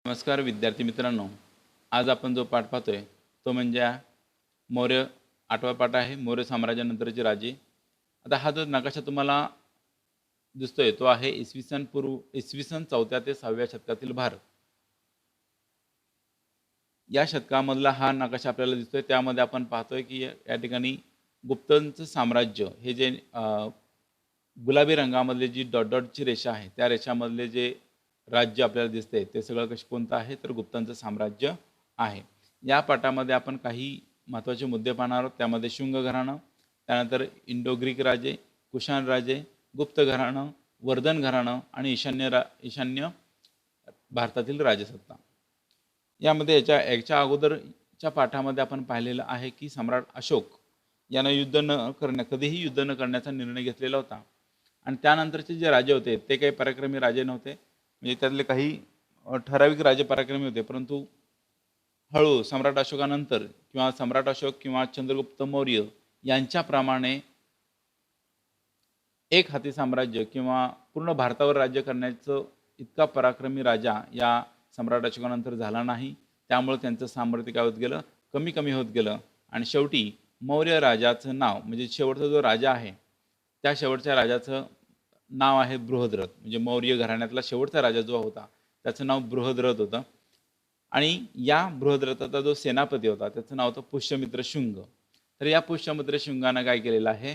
नमस्कार विद्यार्थी मित्रांनो. आज आपण जो पाठ पाहतोय तो म्हणजे मौर्य 8वा पाठ आहे, मौर्य साम्राज्यानंतरचे राजे. आता हा जो नकाशा तुम्हाला दिसतोय तो आहे इसवी सन 4थ्या ते 6व्या शतकातील भारत. या शतकामधला हा नकाशा आपल्याला दिसतोय. त्यामध्ये आपण पाहतोय की या ठिकाणी गुप्तांचं साम्राज्य हे जे गुलाबी रंगामधली जी डॉट डॉटची रेषा आहे त्या रेषामधले जे राज्य आपल्याला दिसते ते सगळं कोणतं आहे तर गुप्तांचं साम्राज्य आहे. या पाठामध्ये आपण काही महत्त्वाचे मुद्दे पाहणार आहोत. त्यामध्ये शुंग घराणं, त्यानंतर इंडो ग्रीक राजे, कुशाण राजे, गुप्त घराणं, वर्धन घराणं आणि ईशान्य भारतातील राजसत्ता. यामध्ये याच्या अगोदरच्या पाठामध्ये आपण पाहिलेलं आहे की सम्राट अशोक यानं कधीही युद्ध न करण्याचा निर्णय घेतलेला होता. आणि त्यानंतरचे जे राजे होते ते काही पराक्रमी राजे नव्हते. म्हणजे त्यातले काही ठराविक राजे पराक्रमी होते, परंतु हळू सम्राट अशोकानंतर किंवा सम्राट अशोक किंवा चंद्रगुप्त मौर्य यांच्याप्रमाणे एक हाती साम्राज्य किंवा पूर्ण भारतावर राज्य करण्याचं इतका पराक्रमी राजा या सम्राट अशोकानंतर झाला नाही. त्यामुळे त्यांचं सामर्थ्य काय होत गेलं, कमी कमी होत गेलं. आणि शेवटी मौर्य राजाचं नाव म्हणजे शेवटचा जो राजा आहे त्या शेवटच्या राजाचं नाव आहे बृहद्रथ. म्हणजे मौर्य घराण्यातला शेवटचा राजा जो होता त्याचं नाव बृहद्रथ होतं. आणि या बृहद्रथाचा जो सेनापती होता त्याचं नाव होतं पुष्यमित्र शुंग. तर या पुष्यमित्र शुंगानं काय केलेलं आहे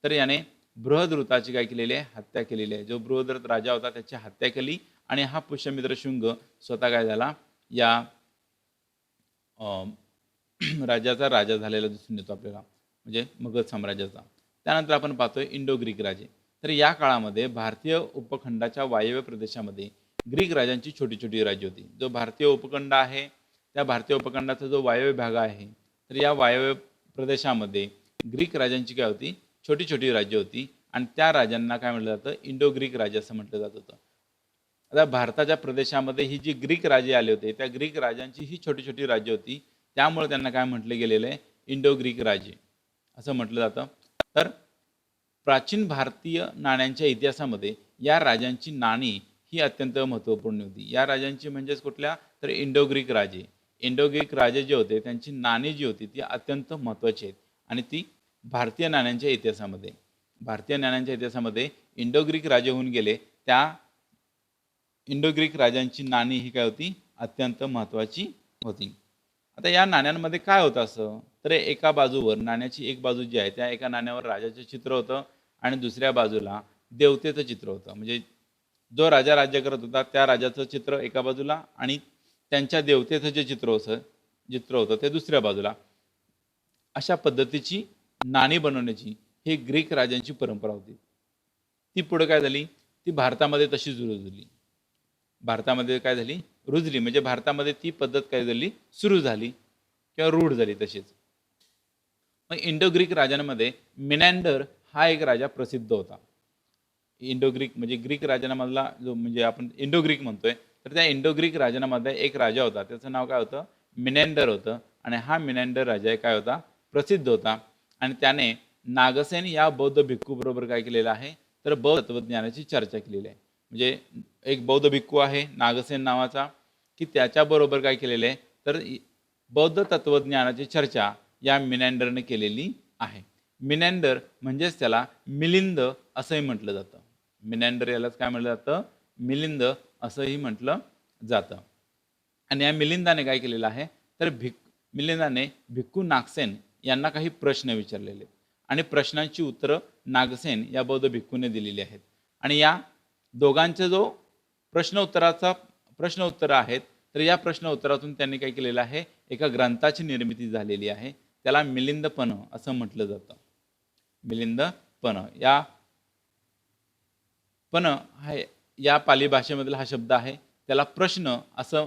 तर याने बृहद्रथाची काय केलेली आहे, हत्या केलेली आहे. जो बृहद्रथ राजा होता त्याची हत्या केली आणि हा पुष्यमित्र शुंग स्वतः काय झाला या राज्याचा राजा झालेला दिसून येतो आपल्याला, म्हणजे मगध साम्राज्याचा. त्यानंतर आपण पाहतोय इंडो ग्रीक राजे. तर या काळामध्ये भारतीय उपखंडाच्या वायव्य प्रदेशामध्ये ग्रीक राजांची छोटी छोटी राज्य होती. जो भारतीय उपखंड आहे त्या भारतीय उपखंडाचा जो वायव्य भाग आहे तर या वायव्य प्रदेशामध्ये ग्रीक राजांची काय होती, छोटी छोटी राज्य होती. आणि त्या राजांना काय म्हटलं जातं, इंडो ग्रीक राजे असं म्हटलं जात होतं. आता भारताच्या प्रदेशामध्ये ही जी ग्रीक राजे आले होते त्या ग्रीक राजांची ही छोटी छोटी राज्य होती. त्यामुळे त्यांना काय म्हटलं गेलेलं आहे, इंडो ग्रीक राजे असं म्हटलं जातं. तर प्राचीन भारतीय नाण्यांच्या इतिहासामध्ये या राजांची नाणी ही अत्यंत महत्त्वपूर्ण होती. या राजांची म्हणजेच कुठल्या तर इंडो ग्रीक राजे. इंडो ग्रीक राजे जे होते त्यांची नाणी जी होती ती अत्यंत महत्त्वाची आहेत. आणि ती भारतीय नाण्यांच्या इतिहासामध्ये इंडो ग्रीक राजे होऊन गेले. त्या इंडो ग्रीक राजांची नाणी ही काय होती, अत्यंत महत्त्वाची होती. आता या नाण्यांमध्ये काय होतं असं तर एका बाजूवर नाण्याची एक बाजू जी आहे त्या एका नाण्यावर राजाचं चित्र होतं आणि दुसऱ्या बाजूला देवतेचं चित्र होतं. म्हणजे जो राजा राज्य करत होता त्या राजाचं चित्र एका बाजूला आणि त्यांच्या देवतेचं जे चित्र होतं ते दुसऱ्या बाजूला. अशा पद्धतीची नाणी बनवण्याची ही ग्रीक राजांची परंपरा होती. ती पुढे काय झाली, ती भारतामध्ये तशीच रुजली. भारतामध्ये काय झाली, रुजली म्हणजे भारतामध्ये ती पद्धत काय झाली, सुरू झाली किंवा रूढ झाली तशीच. मग इंडो ग्रीक राजांमध्ये मिनॅंडर हा एक राजा प्रसिद्ध होता. इंडो ग्रीक म्हणजे ग्रीक राजांमधला जो म्हणजे आपण इंडो ग्रीक म्हणतोय तर त्या इंडो ग्रीक राजांमध्ये एक राजा होता त्याचं नाव काय होतं, मिनॅंडर होतं. आणि हा मिनॅंडर राजा काय होता, प्रसिद्ध होता. आणि त्याने नागसेन या बौद्ध भिक्खू बरोबर काय केलेलं आहे तर बौद्ध तत्वज्ञानाची चर्चा केलेली आहे. म्हणजे एक बौद्ध भिक्खू आहे नागसेन नावाचा की त्याच्याबरोबर काय केलेलं आहे तर बौद्ध तत्वज्ञानाची चर्चा या मिनॅंडरने केलेली आहे. मिनॅंडर म्हणजेच त्याला मिलिंद असंही म्हटलं जातं. मिनॅंडर यालाच काय म्हटलं जातं, मिलिंद असंही म्हटलं जातं. आणि या मिलिंदाने काय केलेलं आहे तर मिलिंदाने भिक्खू नागसेन यांना काही प्रश्न विचारलेले आणि प्रश्नांची उत्तरं नागसेन या बौद्ध भिक्खूने दिलेली आहेत. आणि या दोघांचे जो प्रश्न उत्तर आहेत तर या प्रश्न उत्तरातून त्यांनी काय केलेलं आहे, एका ग्रंथाची निर्मिती झालेली आहे. त्याला मिलिंदपण असं म्हटलं जातं. मिलिंदपण हा या पाली भाषेमधला हा शब्द आहे. त्याला प्रश्न असं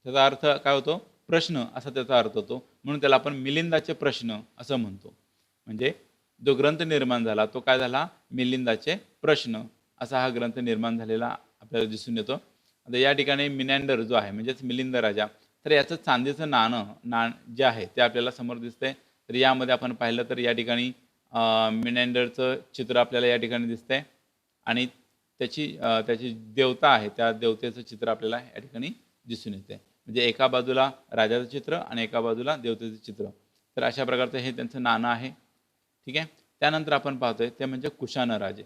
त्याचा अर्थ काय होतो, प्रश्न असा त्याचा अर्थ होतो. म्हणून त्याला आपण मिलिंदाचे प्रश्न असं म्हणतो. म्हणजे जो ग्रंथ निर्माण झाला तो काय झाला, मिलिंदाचे प्रश्न असा हा ग्रंथ निर्माण झालेला आपल्याला दिसून येतो. आता या ठिकाणी मिनॅंडर जो आहे म्हणजेच मिलिंद राजा, तर याचं चांदीचं नाणं जे आहे ते आपल्याला समोर दिसतंय. तर यामध्ये आपण पाहिलं तर या ठिकाणी मिनॅंडरचं चित्र आपल्याला या ठिकाणी दिसतंय आणि त्याची देवता आहे त्या देवतेचं चित्र आपल्याला या ठिकाणी दिसून येते. म्हणजे एका बाजूला राजाचं चित्र आणि एका बाजूला देवतेचं चित्र. तर अशा प्रकारचं हे त्यांचं नाणं आहे. ठीक आहे. त्यानंतर आपण पाहतोय ते म्हणजे कुशाण राजे.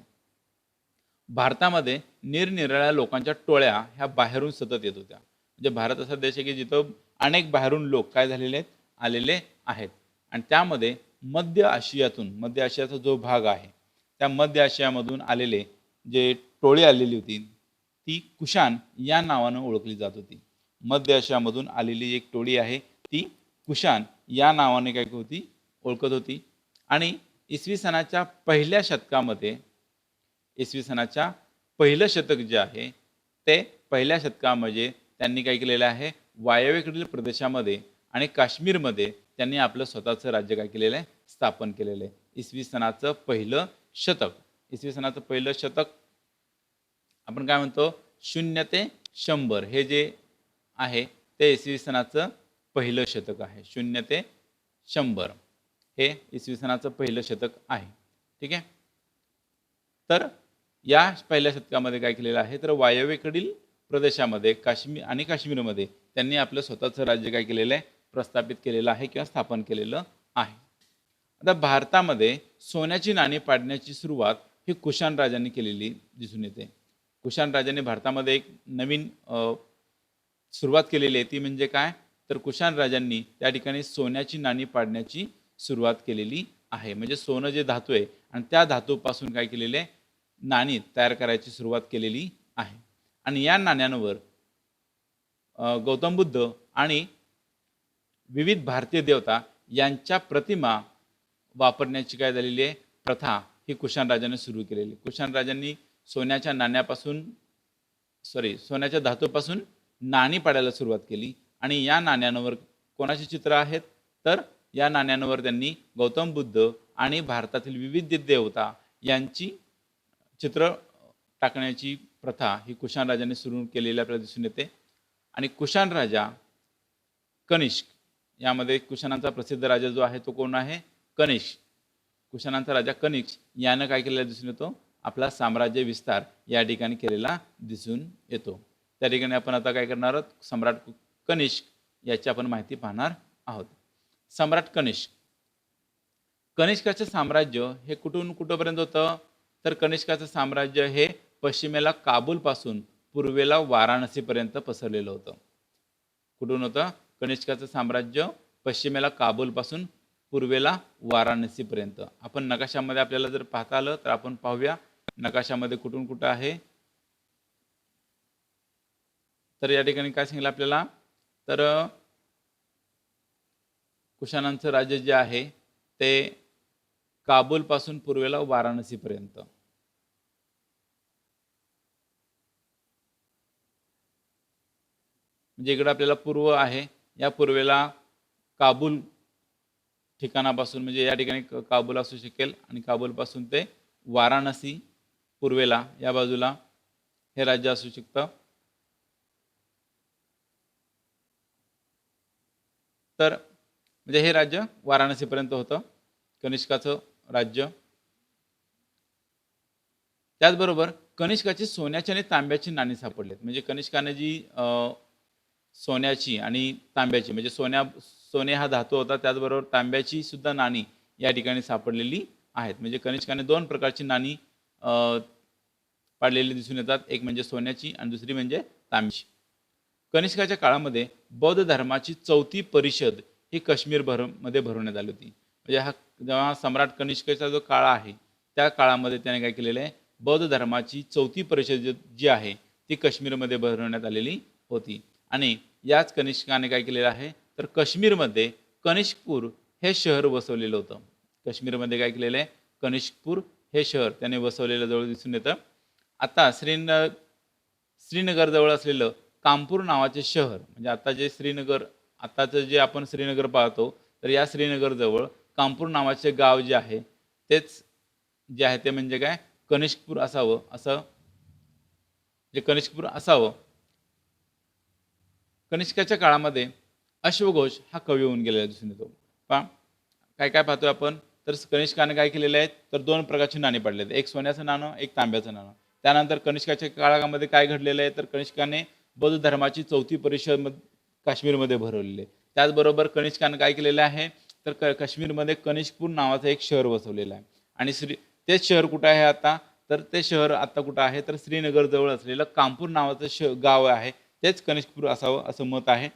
भारतामध्ये निरनिराळ्या लोकांच्या टोळ्या ह्या बाहेरून सतत येत होत्या. म्हणजे भारत असा देश आहे की जिथं अनेक बाहेरून लोक काय झालेले आहेत, आलेले आहेत. आणि त्यामध्ये मध्य आशियाचा जो भाग आहे, त्या मध्य आशियामधून आलेले जे टोळी आलेली होती, ती कुशाण या नावानं ओळखली जात होती. मध्य आशियामधून आलेली एक टोळी आहे, ती कुशाण या नावाने काय होती, ओळखत होती. आणि इसवी सनाच्या पहिल्या शतकामध्ये, इसवी सनाच्या पहिलं शतक जे आहे, ते पहिल्या शतकामध्ये त्यांनी काय केलेलं आहे, वायव्येकडील प्रदेशामध्ये आणि काश्मीरमध्ये त्यांनी आपलं स्वतःचं राज्य काय केलेलं आहे, स्थापन केलेलं आहे. इसवी सनाचं पहिलं शतक. इसवी सनाचं पहिलं शतक आपण काय म्हणतो, 0 ते 100 हे जे आहे ते इसवी सनाचं पहिलं शतक आहे. 0 ते 100 हे इसवी सनाचं पहिलं शतक आहे. ठीक आहे. तर या पहिल्या शतकामध्ये काय केलेलं आहे, तर वायव्येकडील प्रदेशामध्ये काश्मीरमध्ये त्यांनी आपलं स्वतःचं राज्य काय केलेलं आहे, प्रस्थापित केलेलं आहे किंवा स्थापन केलेलं आहे. आता भारतामध्ये सोन्याची नाणी पाडण्याची सुरुवात ही कुशाण राजांनी केलेली दिसून येते. कुशाण राजांनी भारतामध्ये एक नवीन सुरुवात केलेली आहे. ती म्हणजे काय, तर कुशाण राजांनी त्या ठिकाणी सोन्याची नाणी पाडण्याची सुरुवात केलेली आहे. म्हणजे सोनं जे धातू आहे आणि त्या धातूपासून काय केलेले नाणी तयार करायची सुरुवात केलेली आहे. आणि या नाण्यांवर गौतम बुद्ध आणि विविध भारतीय देवता यांच्या प्रतिमा वापरण्याची काय झालेली आहे, प्रथा ही कुशाण राजाने सुरू केलेली. कुशाण राजांनी सोन्याच्या धातूपासून नाणी पाडायला सुरुवात केली. आणि या नाण्यांवर कोणाची चित्र आहेत, तर या नाण्यांवर त्यांनी गौतम बुद्ध आणि भारतातील विविध देवता यांची चित्र टाकण्याची प्रथा ही कुशाण राजाने सुरू केलेली आपल्याला दिसून येते. आणि कुशाण राजा कनिष्क, यामध्ये कुशाणांचा प्रसिद्ध राजा जो आहे तो कोण आहे, कनिष्क. कुशाणांचा राजा कनिष्क यानं काय केलेला दिसून येतो, आपला साम्राज्य विस्तार या ठिकाणी केलेला दिसून येतो. त्या ठिकाणी आपण आता काय करणार आहोत, सम्राट कनिष्क याची आपण माहिती पाहणार आहोत. सम्राट कनिष्काचं साम्राज्य हे कुठून कुठंपर्यंत होतं, तर कनिष्काचं साम्राज्य हे पश्चिमेला काबूलपासून पूर्वेला वाराणसीपर्यंत पसरलेलं होतं. कुठून होतं, कनिष्काचं साम्राज्य पश्चिमेला काबूलपासून पूर्वेला वाराणसीपर्यंत. आपण नकाशामध्ये आपल्याला जर पाहता आलं तर आपण पाहूया नकाशामध्ये कुठून कुठं आहे. तर या ठिकाणी काय सांगितलं आपल्याला, तर कुशाणांचं राज्य जे आहे ते काबूलपासून पूर्वेला वाराणसीपर्यंत. म्हणजे इकडे आपल्याला पूर्व आहे, या पूर्वेला काबूल ठिकाणापासून, म्हणजे या ठिकाणी काबूल असू शकेल आणि काबूलपासून ते वाराणसी पूर्वेला या बाजूला हे राज्य असू शकतं. तर म्हणजे हे राज्य वाराणसीपर्यंत होतं कनिष्काचं राज्य. त्याचबरोबर कनिष्काची सोन्याची आणि तांब्याची नाणी सापडलीत. म्हणजे कनिष्काने जी सोन्याची आणि तांब्याची, म्हणजे सोने हा धातू होता, त्याचबरोबर तांब्याची सुद्धा नाणी या ठिकाणी सापडलेली आहेत. म्हणजे कनिष्काने 2 प्रकारची नाणी पाडलेली दिसून येतात. एक म्हणजे सोन्याची आणि दुसरी म्हणजे तांब्याची. कनिष्काच्या काळामध्ये बौद्ध धर्माची 4थी परिषद ही मध्ये भरवण्यात आली होती. म्हणजे जेव्हा सम्राट कनिष्काचा जो काळ आहे त्या काळामध्ये त्याने काय केलेलं आहे, बौद्ध धर्माची 4थी परिषद जी आहे ती काश्मीरमध्ये भरवण्यात आलेली होती. आणि याच कनिष्काने काय केलेलं आहे, तर काश्मीरमध्ये कनिष्कपूर हे शहर वसवलेलं होतं. काश्मीरमध्ये काय केलेलं आहे, कनिष्कपूर हे शहर त्याने वसवलेलं जवळ दिसून येतं. आता श्रीनगर जवळ असलेलं कानपूर नावाचे शहर, म्हणजे आताचं जे आपण श्रीनगर पाहतो, तर या श्रीनगर जवळ कानपूर नावाचे गाव जे आहे तेच जे आहे ते म्हणजे काय, कनिष्कपूर असावं, असं जे कनिष्कपूर असावं. कनिष्काच्या काळामध्ये अश्वघोष हा कवी होऊन गेलेला दिसून येतो. पहा काय काय पाहतोय आपण, तर कनिष्काने काय केलेलं आहे, तर 2 प्रकारची नाणी पाडलेत, एक सोन्याचं नाणं, एक तांब्याचं नाणं. त्यानंतर कनिष्काच्या काळामध्ये काय घडलेलं आहे, तर कनिष्काने बौद्ध धर्माची 4थी परिषद काश्मीरमध्ये भरवलेली आहे. त्याचबरोबर कनिष्कानं काय केलेलं आहे, तर काश्मीरमध्ये कनिष्कपूर नावाचं एक शहर बसवलेलं आहे. आणि तेच शहर कुठं आहे आता, तर ते शहर आता कुठं आहे, तर श्रीनगर जवळ असलेलं कानपूर नावाचं गाव आहे, तेच कनिष्कपूर असावं असं मत आहे.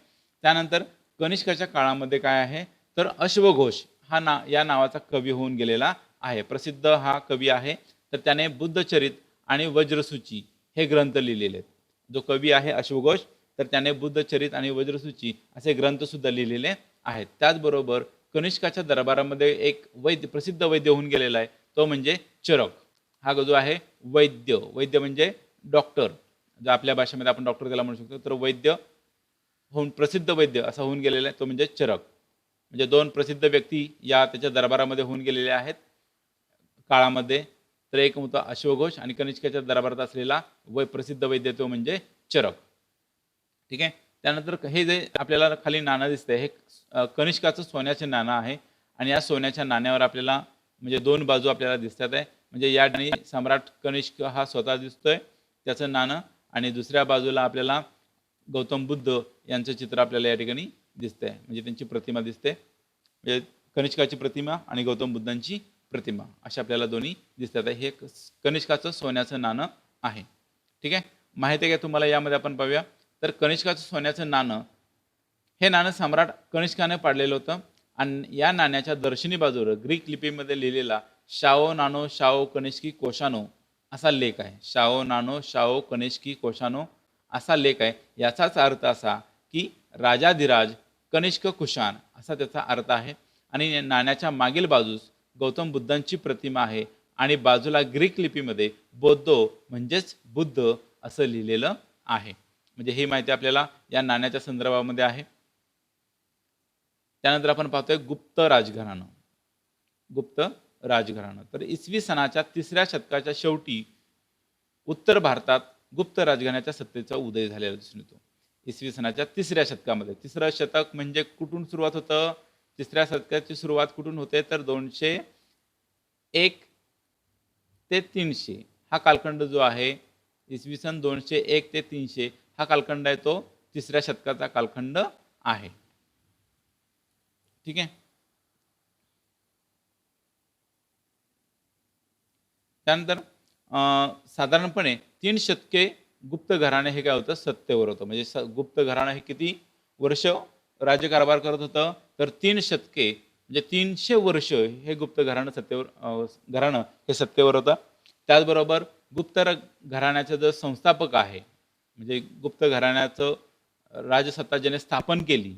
त्यानंतर कनिष्काच्या काळामध्ये काय आहे, तर अश्वघोष हा या नावाचा कवी होऊन गेलेला आहे. प्रसिद्ध हा कवी आहे. तर त्याने बुद्धचरित आणि वज्रसूची हे ग्रंथ लिहिलेले आहेत. जो कवी आहे अश्वघोष, तर त्याने बुद्धचरित आणि वज्रसूची असे ग्रंथ सुद्धा लिहिलेले आहेत. त्याचबरोबर कनिष्काच्या दरबारामध्ये एक प्रसिद्ध वैद्य होऊन गेलेला आहे, तो म्हणजे चरक. हा जो आहे वैद्य म्हणजे डॉक्टर, जो आपल्या भाषेमध्ये आपण डॉक्टर त्याला म्हणू शकतो. तर वैद्य होऊन प्रसिद्ध वैद्य असा होऊन गेलेला आहे तो म्हणजे चरक. म्हणजे 2 प्रसिद्ध व्यक्ती या त्याच्या दरबारामध्ये होऊन गेलेल्या आहेत काळामध्ये. तर एक होता अश्वघोष आणि कनिष्काच्या दरबारात असलेला प्रसिद्ध वैद्य तो म्हणजे चरक. ठीक आहे. त्यानंतर हे जे आपल्याला खाली नाणं दिसतंय हे कनिष्काचं सोन्याचे नाणं आहे. आणि या सोन्याच्या नाण्यावर आपल्याला म्हणजे 2 बाजू आपल्याला दिसतात आहे. म्हणजे या ठिकाणी सम्राट कनिष्क हा स्वतः दिसतोय त्याचं नाणं, आणि दुसऱ्या बाजूला आपल्याला गौतम बुद्ध यांचं चित्र आपल्याला या ठिकाणी दिसतंय, म्हणजे त्यांची प्रतिमा दिसते. म्हणजे कनिष्काची प्रतिमा आणि गौतम बुद्धांची प्रतिमा अशा आपल्याला दोन्ही दिसतात आहे. हे कनिष्काचं सोन्याचं नाणं आहे. ठीक आहे. माहिती आहे का तुम्हाला यामध्ये आपण पाहूया. तर कनिष्काचं सोन्याचं नाणं हे नाणं सम्राट कनिष्काने पाडलेलं होतं. आणि या नाण्याच्या दर्शनी बाजूवर ग्रीक लिपीमध्ये लिहिलेला शाओ नानो शाओ कनिष्की कोशानो असा लेख आहे. शाओ नानो शाओ कनिष्की कोशानो असा लेख आहे. याचाच अर्थ असा की राजाधिराज कनिष्क कुशान असा त्याचा अर्थ आहे. आणि नाण्याच्या मागील बाजूस गौतम बुद्धांची प्रतिमा आहे आणि बाजूला ग्रीक लिपीमध्ये बौद्धो म्हणजेच बुद्ध असं लिहिलेलं आहे. म्हणजे ही माहिती आपल्याला या नाण्याच्या संदर्भामध्ये आहे. त्यानंतर आपण पाहतोय गुप्त राजघराणं. गुप्त राजघराणं तर इसवी सनाच्या 3ऱ्या शतकाच्या शेवटी उत्तर भारतात गुप्त राजघराण्याच्या सत्तेचा उदय झालेला दिसून येतो. इसवी सनाच्या 3ऱ्या शतकामध्ये. 3रं शतक म्हणजे कुठून सुरुवात होतं, 3ऱ्या शतकाची सुरुवात कुठून होते, तर 201 ते 300 हा कालखंड जो आहे, इसवी सन 201 ते 300 हा कालखंड आहे, तो 3ऱ्या शतकाचा कालखंड आहे. ठीक आहे. त्यानंतर साधारणपणे 3 शतके गुप्त घराणे हे काय होतं, सत्तेवर होतं. म्हणजे गुप्त घराणं हे किती वर्ष राज्यकारभार करत होतं, तर 3 शतके म्हणजे 300 वर्ष हे गुप्त घराणं हे सत्तेवर होतं. त्याचबरोबर गुप्त घराण्याचे जो संस्थापक आहे, म्हणजे गुप्त घराण्याचं राजसत्ता ज्याने स्थापन केली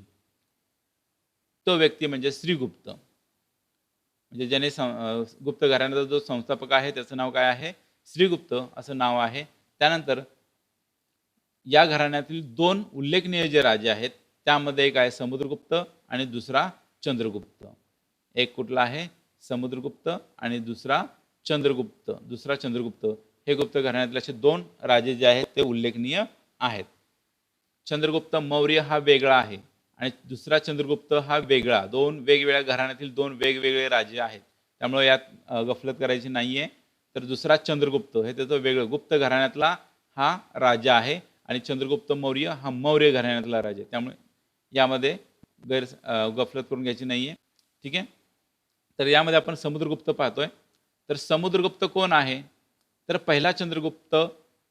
तो व्यक्ती म्हणजे श्रीगुप्त. म्हणजे ज्याने गुप्त घराण्याचा जो संस्थापक आहे त्याचं नाव काय आहे, श्रीगुप्त असं नाव आहे. त्यानंतर या घराण्यातील 2 उल्लेखनीय जे राजे आहेत त्यामध्ये एक आहे समुद्रगुप्त आणि दुसरा चंद्रगुप्त. एक कुठला आहे, समुद्रगुप्त आणि दुसरा चंद्रगुप्त. हे गुप्त घराण्यातले असे 2 राजे जे आहेत ते उल्लेखनीय आहेत. चंद्रगुप्त मौर्य हा वेगळा आहे आणि दुसरा चंद्रगुप्त हा वेगळा. 2 वेगवेगळ्या घराण्यातील 2 वेगवेगळे राजे आहेत. त्यामुळे यात गफलत करायची नाहीये. तर दुसरा चंद्रगुप्त हे त्याचं वेगळं गुप्त घराण्यातला हा राजा आहे आणि चंद्रगुप्त मौर्य हा मौर्य घराण्यातला राजा आहे. त्यामुळे यामध्ये गफलत करून घ्यायची नाहीये. ठीक आहे. तर यामध्ये आपण समुद्रगुप्त पाहतोय. तर समुद्रगुप्त कोण आहे, तर पहिला चंद्रगुप्त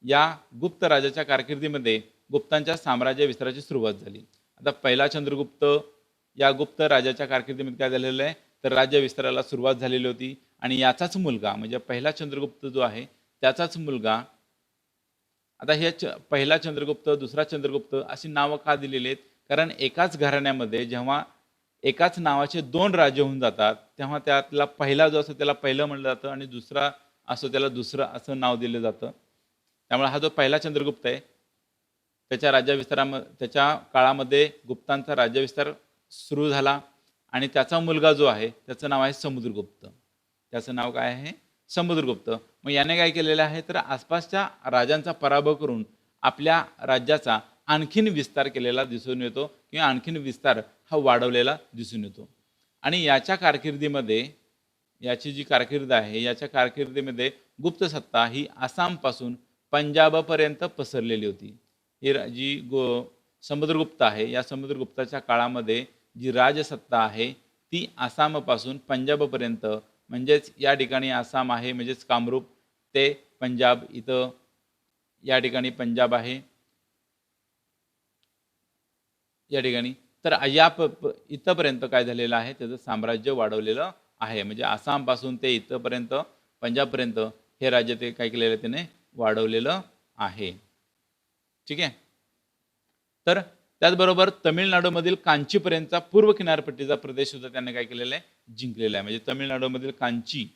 या गुप्त राजाच्या कारकिर्दीमध्ये गुप्तांच्या साम्राज्य विस्ताराची सुरुवात झाली. आता पहिला चंद्रगुप्त या गुप्त राजाच्या कारकिर्दीमध्ये काय झालेलं आहे, तर राज्य विस्ताराला सुरुवात झालेली होती. आणि याचाच मुलगा म्हणजे पहिला चंद्रगुप्त जो आहे त्याचाच मुलगा. आता हे पहिला चंद्रगुप्त, दुसरा चंद्रगुप्त अशी नावं का दिलेली आहेत, कारण एकाच घराण्यामध्ये जेव्हा एकाच नावाचे 2 राजे होऊन जातात तेव्हा त्यातला पहिला जो असतो त्याला पहिलं म्हणलं जातं आणि दुसरा असतो त्याला दुसरं असं नाव दिलं जातं. त्यामुळे हा जो पहिला चंद्रगुप्त आहे त्याच्या काळामध्ये गुप्तांचा राज्यविस्तार सुरू झाला आणि त्याचा मुलगा जो आहे त्याचं नाव आहे समुद्रगुप्त. त्याचं नाव काय आहे, समुद्रगुप्त. मग याने काय केलेलं आहे, तर आसपासच्या राजांचा पराभव करून आपल्या राज्याचा आणखीन विस्तार केलेला दिसून येतो किंवा आणखीन विस्तार हा वाढवलेला दिसून येतो. आणि याच्या कारकिर्दीमध्ये याची जी कारकीर्द आहे याच्या कारकिर्दीमध्ये गुप्त सत्ता ही आसामपासून पंजाबपर्यंत पसरलेली होती. ही जी समुद्रगुप्त आहे, या समुद्रगुप्ताच्या काळामध्ये जी राजसत्ता आहे ती आसामपासून पंजाबपर्यंत, म्हणजेच या ठिकाणी आसाम आहे म्हणजेच कामरूप ते पंजाब, इथं या ठिकाणी पंजाब आहे या ठिकाणी. तर इथंपर्यंत काय झालेलं आहे, त्याचं साम्राज्य वाढवलेलं आहे. म्हणजे आसामपासून ते इथंपर्यंत पंजाबपर्यंत हे राज्य ते काय केलेलं आहे, त्याने वाढवलेलं आहे. ठीक आहे. तर त्याचबरोबर तमिळनाडूमधील कांचीपर्यंतचा पूर्व किनारपट्टीचा प्रदेश सुद्धा त्यांनी काय केलेला आहे, जिंकलेला आहे. म्हणजे तमिळनाडूमधील कांची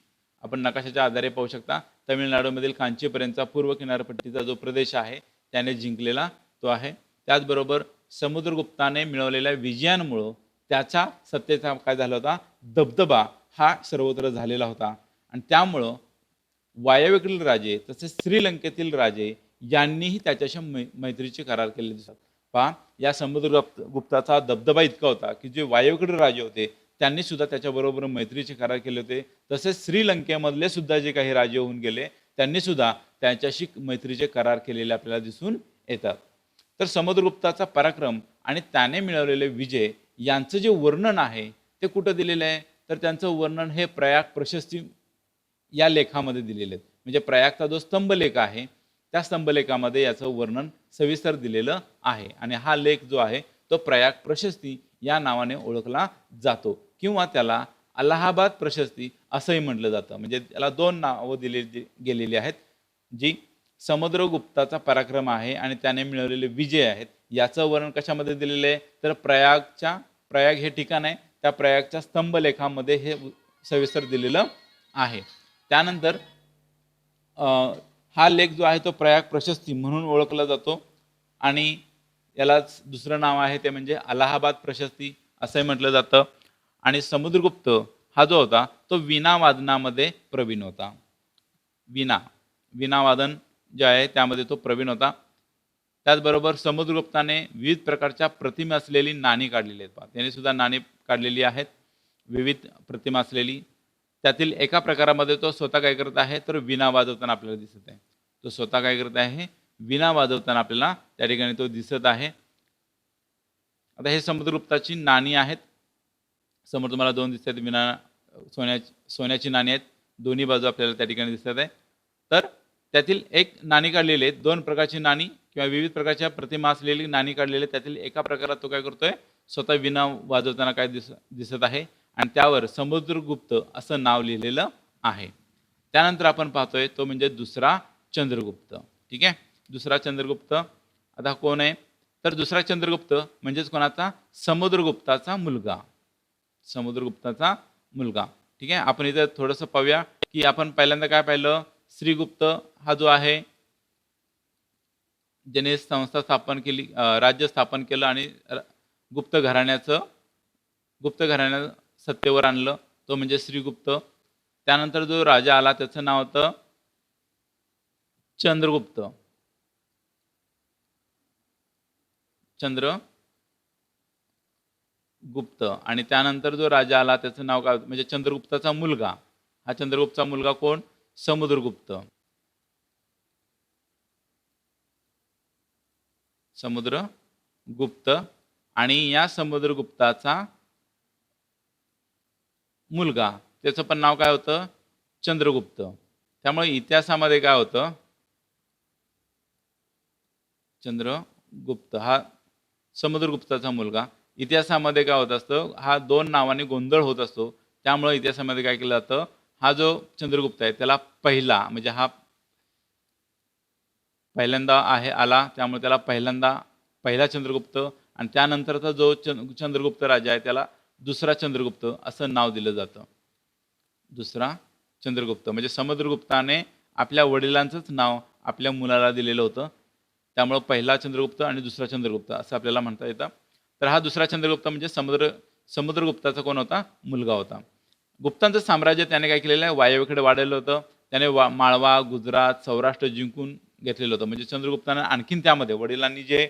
आपण नकाशाच्या आधारे पाहू शकता. तमिळनाडूमधील कांचीपर्यंतचा पूर्व किनारपट्टीचा जो प्रदेश आहे त्याने जिंकलेला तो आहे. त्याचबरोबर समुद्रगुप्ताने मिळवलेल्या विजयांमुळं त्याच्या सत्तेचा काय झाला होता, दबदबा हा सर्वत्र झालेला होता. आणि त्यामुळं वायव्येकडील राजे तसेच श्रीलंकेतील राजे यांनीही त्याच्याशी मैत्रीचे करार केले दिसतात. पहा, या समुद्रगुप्ताचा दबदबा इतका होता की जे वायव्येकडील राजे होते त्यांनी सुद्धा त्याच्याबरोबर मैत्रीचे करार केले होते. तसेच श्रीलंकेमधले सुद्धा जे काही राजे होऊन गेले त्यांनी सुद्धा त्याच्याशी मैत्रीचे करार केलेले आपल्याला दिसून येतात. तर समुद्रगुप्ताचा पराक्रम आणि त्याने मिळवलेले विजय यांचं जे वर्णन आहे ते कुठं दिलेलं आहे, तर त्यांचं वर्णन हे प्रयाग प्रशस्ती या लेखामध्ये दिलेले आहेत. म्हणजे प्रयागचा जो स्तंभलेख आहे त्या स्तंभलेखामध्ये याचं वर्णन सविस्तर दिलेलं आहे. आणि हा लेख जो आहे तो प्रयाग प्रशस्ती या नावाने ओळखला जातो किंवा त्याला अलाहाबाद प्रशस्ती असंही म्हटलं जातं. म्हणजे त्याला दोन नावं दिली गेलेली आहेत. जी समुद्रगुप्ताचा पराक्रम आहे आणि त्याने मिळवलेले विजय आहेत याचं वर्णन कशामध्ये दिलेलं आहे, तर प्रयाग हे ठिकाण आहे त्या प्रयागच्या स्तंभलेखामध्ये हे सविस्तर दिलेलं आहे. त्यानंतर हा लेख जो आहे तो प्रयाग प्रशस्ती म्हणून ओळखला जातो आणि यालाच दुसरं नाव आहे ते म्हणजे अलाहाबाद प्रशस्ती असंही म्हटलं जातं. आणि समुद्रगुप्त हा जो होता तो वीणा वादनामध्ये प्रवीण होता. वीणा वादन जे आहे त्यामध्ये तो प्रवीण होता. त्याचबरोबर समुद्रगुप्ताने विविध प्रकारच्या प्रतिमा असलेली नाणी काढलेली आहेत. त्याने सुद्धा नाणी काढलेली आहेत विविध प्रतिमा असलेली. त्यातील एका प्रकारामध्ये तो स्वतः काय करत आहे, तर वीणा वाजवताना आपल्याला दिसत आहे. तो स्वतः काय करत आहे, वीणा वाजवताना आपल्याला त्या ठिकाणी तो दिसत आहे. आता हे समुद्रगुप्ताची नाणी आहेत. समोर तुम्हाला दोन दिसत आहेत, सोन्याची नाणी आहेत. दोन्ही बाजू आपल्याला त्या ठिकाणी दिसत आहे. तर त्यातील एक नाणी काढलेली आहे, दोन प्रकारची नाणी किंवा विविध प्रकारच्या प्रतिमा असलेली नाणी काढलेली. त्यातील एका प्रकारात तो काय करतोय, स्वतः वीणा वाजवताना काय दिसत आहे आणि त्यावर समुद्रगुप्त असं नाव लिहिलेलं आहे. त्यानंतर आपण पाहतोय तो म्हणजे दुसरा चंद्रगुप्त. ठीक आहे. दुसरा चंद्रगुप्त आता कोण आहे, तर दुसरा चंद्रगुप्त म्हणजेच कोणाचा, समुद्रगुप्ताचा मुलगा. समुद्रगुप्ताचा मुलगा. ठीक आहे. आपण इथं थोडंसं पाहूया की आपण पहिल्यांदा काय पाहिलं, श्रीगुप्त हा जो आहे ज्याने संस्था स्थापन केली, राज्य स्थापन केलं आणि गुप्त घराण्याचं सत्तेवर आणलं, तो म्हणजे श्रीगुप्त. त्यानंतर जो राजा आला त्याचं नाव होतं चंद्रगुप्त. आणि त्यानंतर जो राजा आला त्याचं नाव काय, म्हणजे चंद्रगुप्ताचा मुलगा. हा चंद्रगुप्तचा मुलगा कोण, समुद्रगुप्त. समुद्रगुप्त. आणि या समुद्रगुप्ताचा मुलगा त्याचं पण नाव काय होतं, चंद्रगुप्त. त्यामुळे इतिहासामध्ये काय होतं, चंद्रगुप्त हा समुद्रगुप्ताचा मुलगा. इतिहासामध्ये काय होत असतं, हा दोन नावाने गोंधळ होत असतो. त्यामुळे इतिहासामध्ये काय केलं जातं, हा जो चंद्रगुप्त आहे त्याला पहिला, म्हणजे हा पहिल्यांदा आहे आला त्यामुळे त्याला पहिला चंद्रगुप्त, आणि त्यानंतरचा जो चंद्रगुप्त राजा आहे त्याला दुसरा चंद्रगुप्त असं नाव दिलं जातं. दुसरा चंद्रगुप्त म्हणजे समुद्रगुप्ताने आपल्या वडिलांचंच नाव आपल्या मुलाला दिलेलं होतं. त्यामुळं पहिला चंद्रगुप्त आणि दुसरा चंद्रगुप्त असं आपल्याला म्हणता येतं. तर हा दुसरा चंद्रगुप्त म्हणजे समुद्रगुप्ताचा कोण होता, मुलगा होता. गुप्तांचं साम्राज्य त्याने काय केलेलं आहे, वायव्येकडे वाढलेलं होतं. त्याने माळवा, गुजरात, सौराष्ट्र जिंकून घेतलेलं होतं. म्हणजे चंद्रगुप्ताने आणखीन त्यामध्ये वडिलांनी जे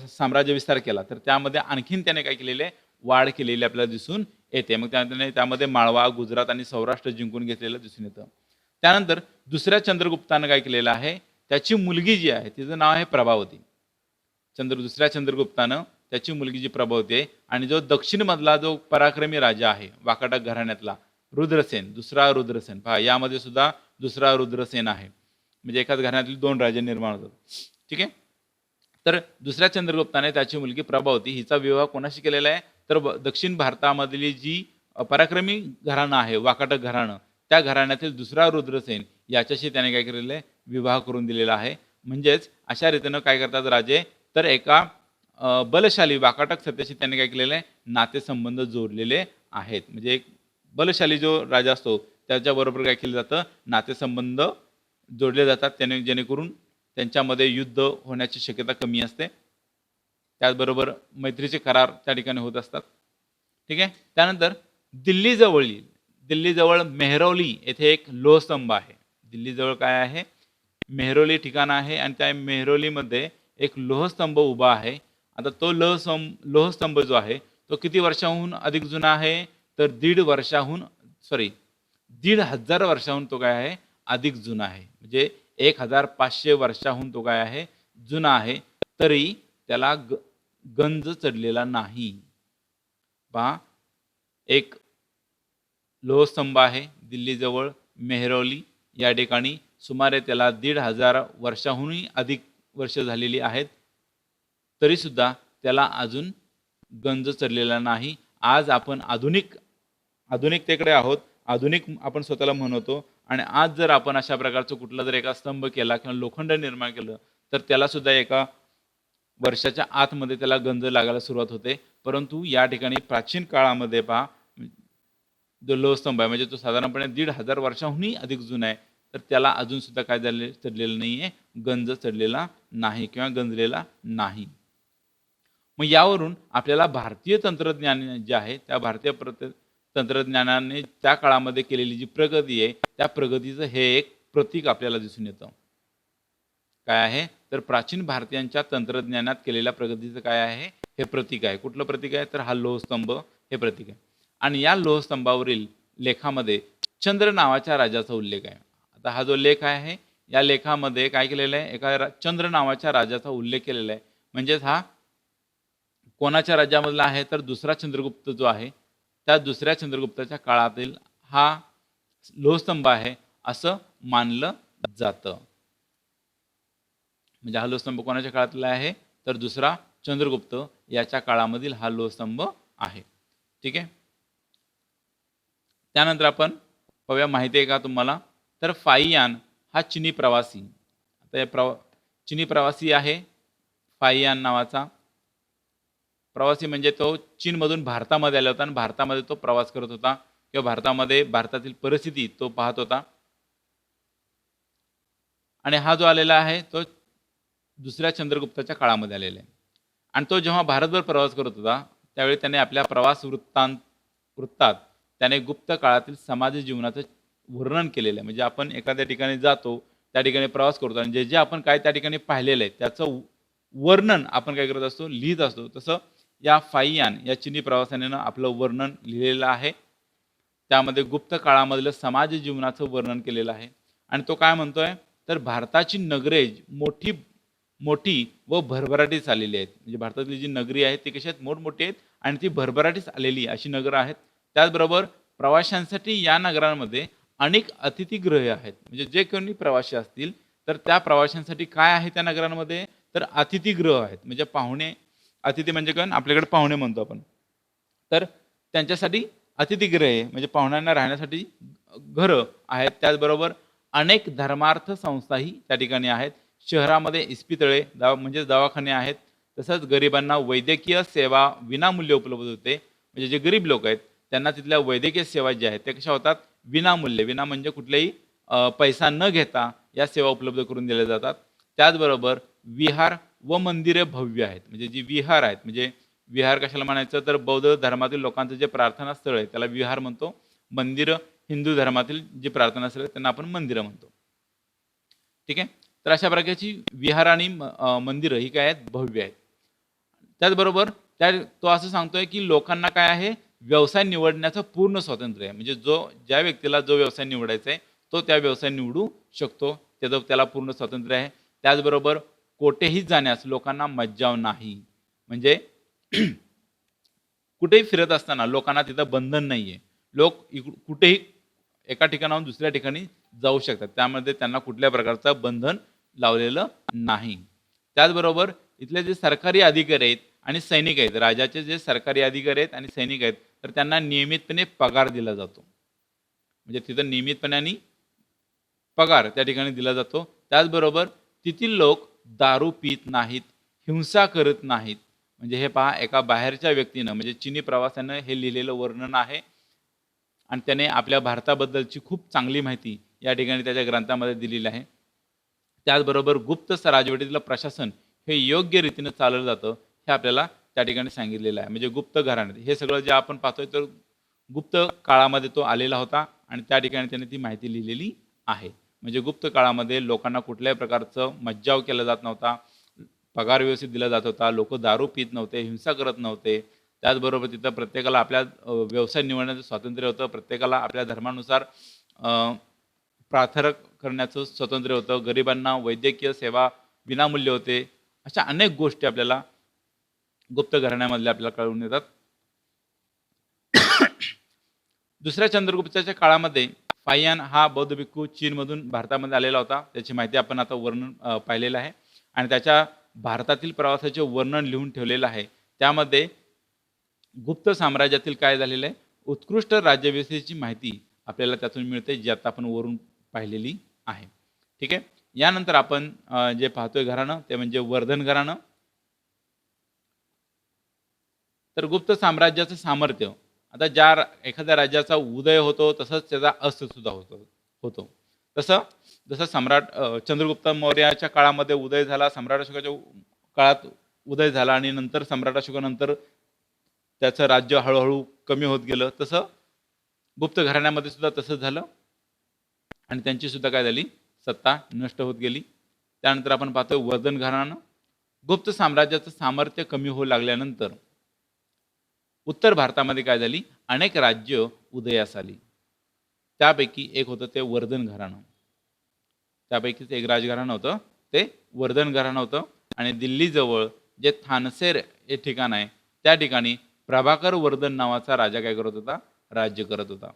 साम्राज्य विस्तार केला तर त्यामध्ये आणखीन त्याने काय केलेले, वाढ केलेली आपल्याला दिसून येते. मग त्यामध्ये माळवा, गुजरात आणि सौराष्ट्र जिंकून घेतलेलं दिसून येतं. त्यानंतर दुसऱ्या चंद्रगुप्तानं काय केलेलं आहे, त्याची मुलगी जी आहे तिचं नाव आहे प्रभावती. दुसऱ्या चंद्रगुप्तानं त्याची मुलगी जी प्रभावती आहे आणि जो दक्षिणमधला जो पराक्रमी राजा आहे वाकाटक घराण्यातला रुद्रसेन, दुसरा रुद्रसेन, पहा यामध्ये सुद्धा दुसरा रुद्रसेन आहे, म्हणजे एकाच घराण्यातील दोन राजे निर्माण होतात. ठीक आहे. तर दुसऱ्या चंद्रगुप्ताने त्याची मुलगी प्रभावती हिचा विवाह कोणाशी केलेला आहे, तर दक्षिण भारतामधली जी पराक्रमी घराणं आहे वाकाटक घराणं, त्या घराण्यातील दुसरा रुद्रसेन याच्याशी त्याने काय केलेलं आहे, विवाह करून दिलेला आहे. म्हणजेच अशा रीतीनं काय करतात राजे, तर एका बलशाली वाकाटक सत्तेशी त्यांनी काय केलेलं आहे, नातेसंबंध जोडलेले आहेत. म्हणजे एक बलशाली जो राजा असतो त्याच्याबरोबर काय केलं जातं, नातेसंबंध जोडले जातात, त्याने जेणेकरून त्यांच्यामध्ये युद्ध होण्याची शक्यता कमी असते. त्याचबरोबर मैत्रीचे करार त्या ठिकाणी होत असतात. ठीक आहे. त्यानंतर दिल्लीजवळ मेहरौली येथे एक लोहस्तंभ आहे. दिल्लीजवळ काय आहे, मेहरौली ठिकाण आहे आणि त्या मेहरौलीमध्ये एक लोहस्तंभ उभा आहे. आता तो लोहस्तंभ जो आहे तो किती वर्षाहून अधिक जुना आहे, तर 1,500 वर्षाहून तो काय आहे, अधिक जुना आहे. म्हणजे 1,500 वर्षाहून तो काय आहे, जुना आहे. तरी त्याला गंज चढलेला नाही. पहा, एक लोहस्तंभ आहे दिल्लीजवळ मेहरौली या ठिकाणी, सुमारे त्याला 1,500 वर्षाहूनही अधिक वर्ष झालेली आहेत, तरी सुद्धा त्याला अजून गंज चढलेला नाही. आज आपण आधुनिकतेकडे आहोत, आधुनिक आपण स्वतःला म्हणतो, आणि आज जर आपण अशा प्रकारचं कुठला जर एका स्तंभ केला किंवा लोखंड निर्माण केलं तर त्याला सुद्धा एका वर्षाच्या आतमध्ये त्याला गंज लागायला सुरुवात होते. परंतु या ठिकाणी प्राचीन काळामध्ये पहा, जो लोहस्तंभ आहे म्हणजे तो साधारणपणे 1,500 वर्षाहूनही अधिक जुना आहे, तर त्याला अजून सुद्धा काय चढलेलं नाही आहे, गंज चढलेला नाही किंवा गंजलेला नाही. मग यावरून आपल्याला भारतीय तंत्रज्ञान जे आहे त्या भारतीय तंत्रज्ञानाने त्या काळामध्ये केलेली जी प्रगती आहे त्या प्रगतीचं हे एक प्रतीक आपल्याला दिसून येतं. काय आहे, तर प्राचीन भारतीयांच्या तंत्रज्ञानात केलेल्या प्रगतीचं काय आहे, हे प्रतीक आहे. कुठलं प्रतीक आहे, तर हा लोहस्तंभ हे प्रतीक आहे. आणि या लोहस्तंभावरील लेखामध्ये चंद्र नावाच्या राजाचा उल्लेख आहे. आता हा जो लेख आहे या लेखामध्ये काय केलेलं आहे, एका चंद्र नावाच्या राजाचा उल्लेख केलेला आहे. म्हणजेच हा कोणाच्या राज्यामधला आहे, तर दुसरा चंद्रगुप्त जो आहे त्या दुसऱ्या चंद्रगुप्ताच्या काळातील हा लोहस्तंभ आहे असं मानलं जातं. म्हणजे हा लोहस्तंभ कोणाच्या काळातला आहे, तर दुसरा चंद्रगुप्त याच्या काळामधील हा लोहस्तंभ आहे. ठीक आहे. त्यानंतर आपण पाहूया, माहिती आहे का तुम्हाला, तर फाइयान हा चिनी प्रवासी, आता चिनी प्रवासी आहे फाइयान नावाचा प्रवासी, म्हणजे तो चीनमधून भारतामध्ये आला होता आणि भारतामध्ये तो प्रवास करत होता किंवा भारतातील परिस्थिती तो पाहत होता. आणि हा जो आलेला आहे तो दुसऱ्या चंद्रगुप्ताच्या काळामध्ये आलेला आहे. आणि तो जेव्हा भारतभर प्रवास करत होता त्यावेळी त्याने आपल्या प्रवास वृत्तात त्याने गुप्त काळातील समाज जीवनाचं वर्णन केलेलं आहे. म्हणजे आपण एखाद्या ठिकाणी जातो, त्या ठिकाणी प्रवास करतो आणि जे जे आपण काय त्या ठिकाणी पाहिलेलं आहे त्याचं वर्णन आपण काय करत असतो, लिहित असतो. तसं या फाइयान या चिनी प्रवासाने आपलं वर्णन लिहिलेलं आहे. त्यामध्ये गुप्त काळामधलं समाज जीवनाचं वर्णन केलेलं आहे. आणि तो काय म्हणतोय, तर भारताची नगरे मोठी मोठी व भरभराटीस आलेली आहेत. म्हणजे भारतातली जी नगरी आहेत ती कशी आहेत, मोठमोठी आहेत आणि ती भरभराटीस आलेली अशी नगरं आहेत. त्याचबरोबर प्रवाशांसाठी या नगरांमध्ये अनेक अतिथीगृहे आहेत. म्हणजे जे कोणी प्रवासी असतील तर त्या प्रवाशांसाठी काय आहे त्या नगरांमध्ये, तर अतिथीगृह आहेत. म्हणजे पाहुणे, अतिथी म्हणजे काय, आपल्याकडे पाहुणे म्हणतो आपण, तर त्यांच्यासाठी अतिथीगृहे म्हणजे पाहुण्यांना राहण्यासाठी घरं आहेत. त्याचबरोबर अनेक धर्मार्थ संस्थाही त्या ठिकाणी आहेत. शहरामध्ये इस्पितळे म्हणजे दवाखाने आहेत. तसंच गरिबांना वैद्यकीय सेवा विनामूल्य उपलब्ध होते. म्हणजे जे गरीब लोक आहेत त्यांना तिथल्या वैद्यकीय सेवा ज्या आहेत त्या कशा होतात, विनामूल्य, विना म्हणजे कुठलेही पैसा न घेता या सेवा उपलब्ध करून दिल्या जातात. त्याचबरोबर विहार व मंदिरे भव्य आहेत. म्हणजे जी विहार आहेत, म्हणजे विहार कशाला म्हणायचं, तर बौद्ध धर्मातील लोकांचं जे प्रार्थना स्थळ आहे त्याला विहार म्हणतो. मंदिरं हिंदू धर्मातील जी प्रार्थना स्थळ आहेत त्यांना आपण मंदिरं म्हणतो. ठीक आहे. तर अशा प्रकारची विहार आणि मंदिरं ही काय आहेत, भव्य आहेत. त्याचबरोबर तो असं सांगतोय की लोकांना काय आहे, व्यवसाय निवडण्याचं पूर्ण स्वातंत्र्य आहे. म्हणजे ज्या व्यक्तीला जो व्यवसाय निवडायचा आहे तो त्या व्यवसाय निवडू शकतो, त्याला पूर्ण स्वातंत्र्य आहे. त्याचबरोबर कोठेही जाण्यास लोकांना मज्जाव नाही. म्हणजे कुठेही फिरत असताना लोकांना तिथं बंधन नाहीये. लोक कुठेही एका ठिकाणाहून दुसऱ्या ठिकाणी जाऊ शकतात. त्यामध्ये त्यांना कुठल्या प्रकारचं बंधन लावलेलं नाही. त्याचबरोबर इथले जे सरकारी अधिकारी आहेत आणि सैनिक आहेत, राजाचे जे सरकारी अधिकारी आहेत आणि सैनिक आहेत, तर त्यांना नियमितपणे पगार दिला जातो. म्हणजे तिथं नियमितपणे पगार त्या ठिकाणी दिला जातो. त्याचबरोबर तेथील लोक दारू पीत नाहीत, हिंसा करत नाहीत. म्हणजे हे पहा, एका बाहेरच्या व्यक्तीनं म्हणजे चीनी प्रवाशानं हे लिहिलेलं वर्णन आहे आणि त्याने आपल्या भारताबद्दलची खूप चांगली माहिती या ठिकाणी त्याच्या ग्रंथामध्ये दिलेली आहे. त्याचबरोबर गुप्त राजवटीतलं प्रशासन हे योग्य रीतीनं चालवलं जातं, हे आपल्याला त्या ठिकाणी सांगितलेलं आहे. म्हणजे गुप्त घराणे हे सगळं जे आपण पाहतोय तर गुप्त काळामध्ये तो आलेला होता आणि त्या ठिकाणी त्याने ती माहिती लिहिलेली आहे. म्हणजे गुप्त काळामध्ये लोकांना कुठल्याही प्रकारचं मज्जाव केला जात नव्हता, पगार व्यवस्थित दिला जात होता, लोक दारू पीत नव्हते, हिंसा करत नव्हते. त्याचबरोबर तिथं प्रत्येकाला आपल्या व्यवसाय निवडण्याचं स्वातंत्र्य होतं, प्रत्येकाला आपल्या धर्मानुसार प्रार्थना करण्याचं स्वातंत्र्य होतं, गरिबांना वैद्यकीय सेवा विनामूल्य होते. अशा अनेक गोष्टी आपल्याला गुप्त घराण्यामधल्या आपल्याला कळून येतात. दुसऱ्या चंद्रगुप्ताच्या काळामध्ये फाहियान हा बौद्ध भिक्खू चीनमधून भारतामध्ये आलेला होता. त्याची माहिती आपण आता वर्णन पाहिलेलं आहे आणि त्याच्या भारतातील प्रवासाचे वर्णन लिहून ठेवलेलं आहे. त्यामध्ये गुप्त साम्राज्यातील काय झालेलं आहे, उत्कृष्ट राज्यव्यवस्थेची माहिती आपल्याला त्यातून मिळते, जी आता आपण वरून पाहिलेली आहे. ठीक आहे. यानंतर आपण जे पाहतोय घराणं ते म्हणजे वर्धन घराणं. तर गुप्त साम्राज्याचं सामर्थ्य, आता ज्या एखाद्या राज्याचा उदय होतो तसंच त्याचा अस्त सुद्धा होतो. तसं जसं सम्राट चंद्रगुप्त मौर्याच्या काळामध्ये उदय झाला, सम्राट अशोकाच्या काळात उदय झाला आणि नंतर सम्राट अशोकानंतर त्याचं राज्य हळूहळू कमी होत गेलं, तसं गुप्त घराण्यामध्ये सुद्धा तसंच झालं आणि त्यांची सुद्धा काय झाली, सत्ता नष्ट होत गेली. त्यानंतर आपण पाहतोय वर्धन घराणं. गुप्त साम्राज्याचं सामर्थ्य कमी होऊ लागल्यानंतर उत्तर भारतामध्ये काय झाली, अनेक राज्य उदयास आली. त्यापैकी एक होतं ते वर्धन घराणं. त्यापैकीच एक राजघराणं होतं ते वर्धन घराणं होतं आणि दिल्लीजवळ जे थानसेर हे ठिकाण आहे त्या ठिकाणी प्रभाकर वर्धन नावाचा राजा काय करत होता, राज्य करत होता.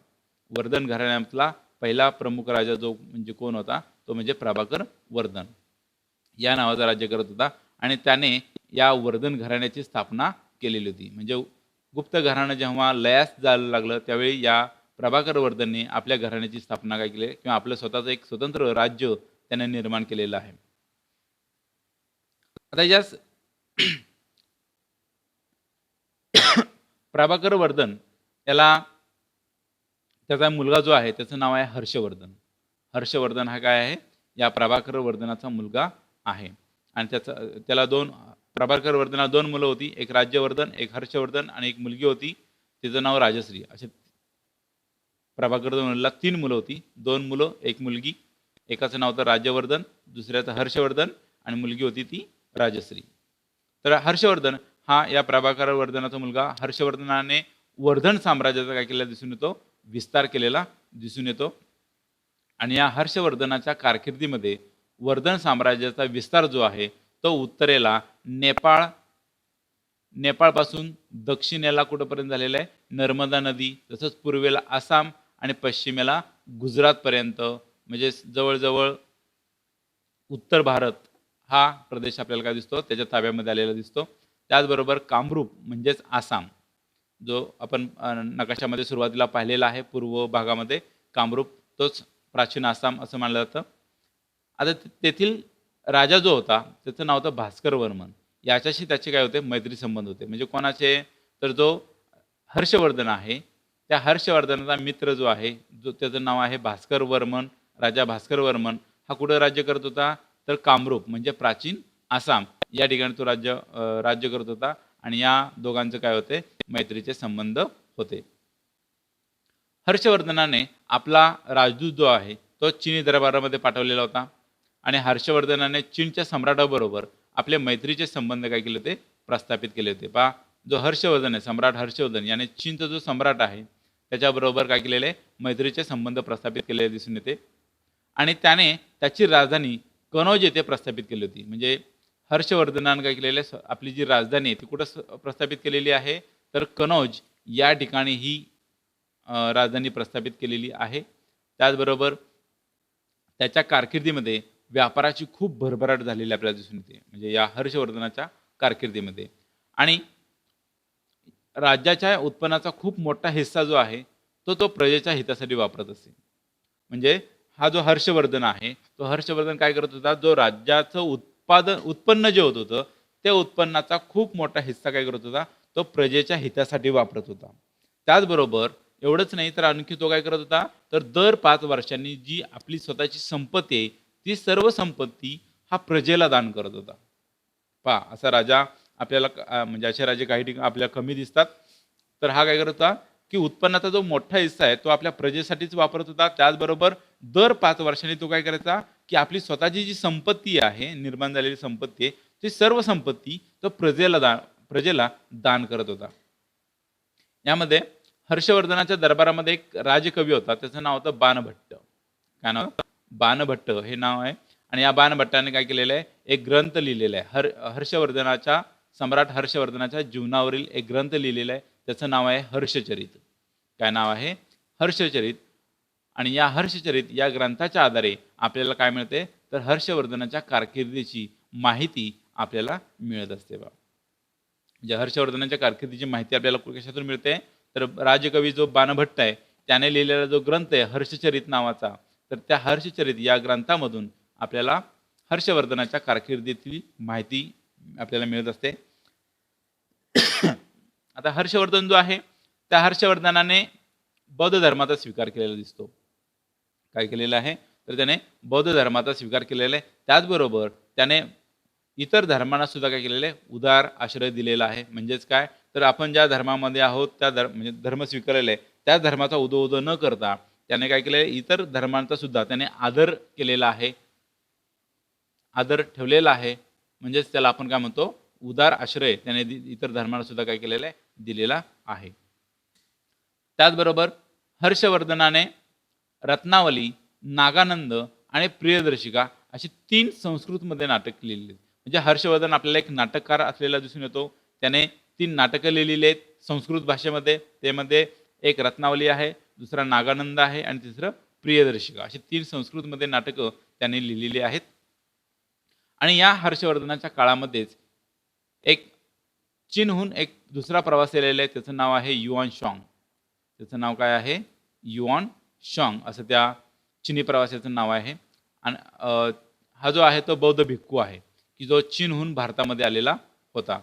वर्धन घराण्यातला पहिला प्रमुख राजा जो म्हणजे कोण होता, तो म्हणजे प्रभाकर वर्धन या नावाचा राज्य करत होता आणि त्याने या वर्धन घराण्याची स्थापना केलेली होती. म्हणजे गुप्त घराणं जेव्हा लयास जायला लागलं त्यावेळी या प्रभाकर वर्धनने आपल्या घराण्याची स्थापना काय केली किंवा आपलं स्वतःचं एक स्वतंत्र राज्य त्याने निर्माण केलेलं आहे. आता या प्रभाकर वर्धन याला त्याचा मुलगा जो आहे त्याचं नाव आहे हर्षवर्धन. हर्षवर्धन हा काय आहे, या प्रभाकर वर्धनाचा मुलगा आहे आणि त्याला प्रभाकर वर्धनाला दोन मुलं होती, एक राज्यवर्धन, एक हर्षवर्धन आणि एक मुलगी होती, तिचं नाव राजश्री. असे प्रभाकर वर्धनला तीन मुलं होती, दोन मुलं एक मुलगी. एकाचं नाव तर राज्यवर्धन, दुसऱ्याचं हर्षवर्धन आणि मुलगी होती ती राजश्री. तर हर्षवर्धन हा या प्रभाकर वर्धनाचा मुलगा. हर्षवर्धनाने वर्धन साम्राज्याचा काय केलेला दिसून येतो, विस्तार केलेला दिसून येतो आणि या हर्षवर्धनाच्या कारकिर्दीमध्ये वर्धन साम्राज्याचा विस्तार जो आहे तो उत्तरेला नेपाळपासून दक्षिणेला कुठंपर्यंत झालेला आहे, नर्मदा नदी, तसंच पूर्वेला आसाम आणि पश्चिमेला गुजरातपर्यंत, म्हणजे जवळजवळ उत्तर भारत हा प्रदेश आपल्याला काय दिसतो त्याच्या ताब्यामध्ये आलेला दिसतो. त्याचबरोबर कामरूप म्हणजेच आसाम, जो आपण नकाशामध्ये सुरुवातीला पाहिलेला आहे पूर्व भागामध्ये कामरूप, तोच प्राचीन आसाम असं मानलं जातं. आता तेथील राजा जो होता त्याचं नाव होतं भास्कर वर्मन. याच्याशी त्याचे काय होते, मैत्री संबंध होते. म्हणजे कोणाचे, तर जो हर्षवर्धन आहे त्या हर्षवर्धनाचा मित्र जो आहे, जो त्याचं नाव आहे भास्कर वर्मन, राजा भास्कर वर्मन हा कुठं राज्य करत होता, तर कामरूप म्हणजे प्राचीन आसाम या ठिकाणी तो राज्य करत होता आणि या दोघांचं काय होते, मैत्रीचे संबंध होते. हर्षवर्धनाने आपला राजदूत जो आहे तो चीनी दरबारामध्ये पाठवलेला होता आणि हर्षवर्धनाने चीनच्या सम्राटाबरोबर आपले मैत्रीचे संबंध काय केले होते, प्रस्थापित केले होते. पहा, जो हर्षवर्धन आहे, सम्राट हर्षवर्धन याने चीनचा जो सम्राट आहे त्याच्याबरोबर काय केलेले, मैत्रीचे संबंध प्रस्थापित केलेले दिसून येते आणि त्याने त्याची राजधानी कनौज येथे प्रस्थापित केली होती. म्हणजे हर्षवर्धनानं काय केलेलं आहे, आपली जी राजधानी आहे ती कुठं प्रस्थापित केलेली आहे, तर कनौज या ठिकाणी ही राजधानी प्रस्थापित केलेली आहे. त्याचबरोबर त्याच्या कारकिर्दीमध्ये व्यापाराची खूप भरभराट झालेली आपल्याला दिसून येते, म्हणजे या हर्षवर्धनाच्या कारकिर्दीमध्ये. आणि राज्याच्या उत्पन्नाचा खूप मोठा हिस्सा जो आहे तो प्रजेच्या हितासाठी वापरत असे. म्हणजे हा जो हर्षवर्धन आहे, तो हर्षवर्धन काय करत होता, जो राज्याचं उत्पन्न जे होत होतं, त्या उत्पन्नाचा खूप मोठा हिस्सा काय करत होता, तो प्रजेच्या हितासाठी वापरत होता. त्याचबरोबर एवढंच नाही तर आणखी तो काय करत होता, तर दर 5 वर्षांनी जी आपली स्वतःची संपत्ती आहे, ती सर्व संपत्ती हा प्रजेला दान करत होता. पहा, असा राजा आपल्याला म्हणजे असे राजे काही ठिकाणी आपल्याला कमी दिसतात. तर हा काय करत होता, की उत्पन्नाचा जो मोठा हिस्सा आहे तो आपल्या प्रजेसाठीच वापरत होता. त्याचबरोबर दर 5 वर्षांनी तो काय करायचा, की आपली स्वतःची जी संपत्ती आहे, निर्माण झालेली संपत्ती आहे, ती सर्व संपत्ती तो प्रजेला दान करत होता. यामध्ये हर्षवर्धनाच्या दरबारामध्ये एक राजकवी होता, त्याचं नाव होतं बाणभट्ट. काय नाव? बाणभट्ट हे नाव आहे. आणि या बाणभट्टाने काय केलेलं आहे, एक ग्रंथ लिहिलेला आहे. हर्षवर्धनाच्या सम्राट हर्षवर्धनाच्या जीवनावरील एक ग्रंथ लिहिलेला आहे. त्याचं नाव आहे हर्षचरित. काय नाव आहे? हर्षचरित. आणि या हर्षचरित या ग्रंथाच्या आधारे आपल्याला काय मिळते, तर हर्षवर्धनाच्या कारकिर्दीची माहिती आपल्याला मिळत असते बा. म्हणजे हर्षवर्धनाच्या कारकिर्दीची माहिती आपल्याला कशातून मिळते, तर राजकवी जो बाणभट्ट आहे त्याने लिहिलेला जो ग्रंथ आहे हर्षचरित नावाचा, तर त्या हर्षचरित या ग्रंथामधून आपल्याला हर्षवर्धनाच्या कारकिर्दीतील माहिती आपल्याला मिळत असते. आता हर्षवर्धन जो आहे, त्या हर्षवर्धनाने बौद्ध धर्माचा स्वीकार केलेला दिसतो. काय केलेलं आहे, तर त्याने बौद्ध धर्माचा स्वीकार केलेला आहे. त्याचबरोबर त्याने इतर धर्मांना सुद्धा काय केलेलं आहे, उदार आश्रय दिलेला आहे. म्हणजेच काय, तर आपण ज्या धर्मामध्ये आहोत त्या म्हणजे धर्म स्वीकारलेला आहे, त्या धर्माचा उदो न करता त्याने काय केलेलं आहे, इतर धर्मांचा सुद्धा त्याने आदर केलेला आहे, आदर ठेवलेला आहे. म्हणजेच त्याला आपण काय म्हणतो, उदार आश्रय त्याने इतर धर्मांना सुद्धा काय केलेला आहे, दिलेला आहे. त्याचबरोबर हर्षवर्धनाने रत्नावली, नागानंद आणि प्रियदर्शिका अशी 3 संस्कृतमध्ये नाटक लिहिलेली. म्हणजे हर्षवर्धन आपल्याला एक नाटककार असलेला दिसून येतो. त्याने 3 नाटकं लिहिलेली आहेत संस्कृत भाषेमध्ये. त्यामध्ये एक रत्नावली आहे, दुसरा नागानंद आहे आणि तिसरं प्रियदर्शिका. अशी 3 संस्कृतमध्ये नाटकं त्याने लिहिलेली आहेत. आणि या हर्षवर्धनाच्या काळामध्येच एक चीनहून एक दुसरा प्रवासी आलेला आहे, त्याचं नाव आहे युआन शॉंग. त्याचं नाव काय आहे? युआन शॉंग असं त्या चिनी प्रवाशाचं नाव आहे. आणि हा जो आहे तो बौद्ध भिक्खू आहे, की जो चीनहून भारतामध्ये आलेला होता.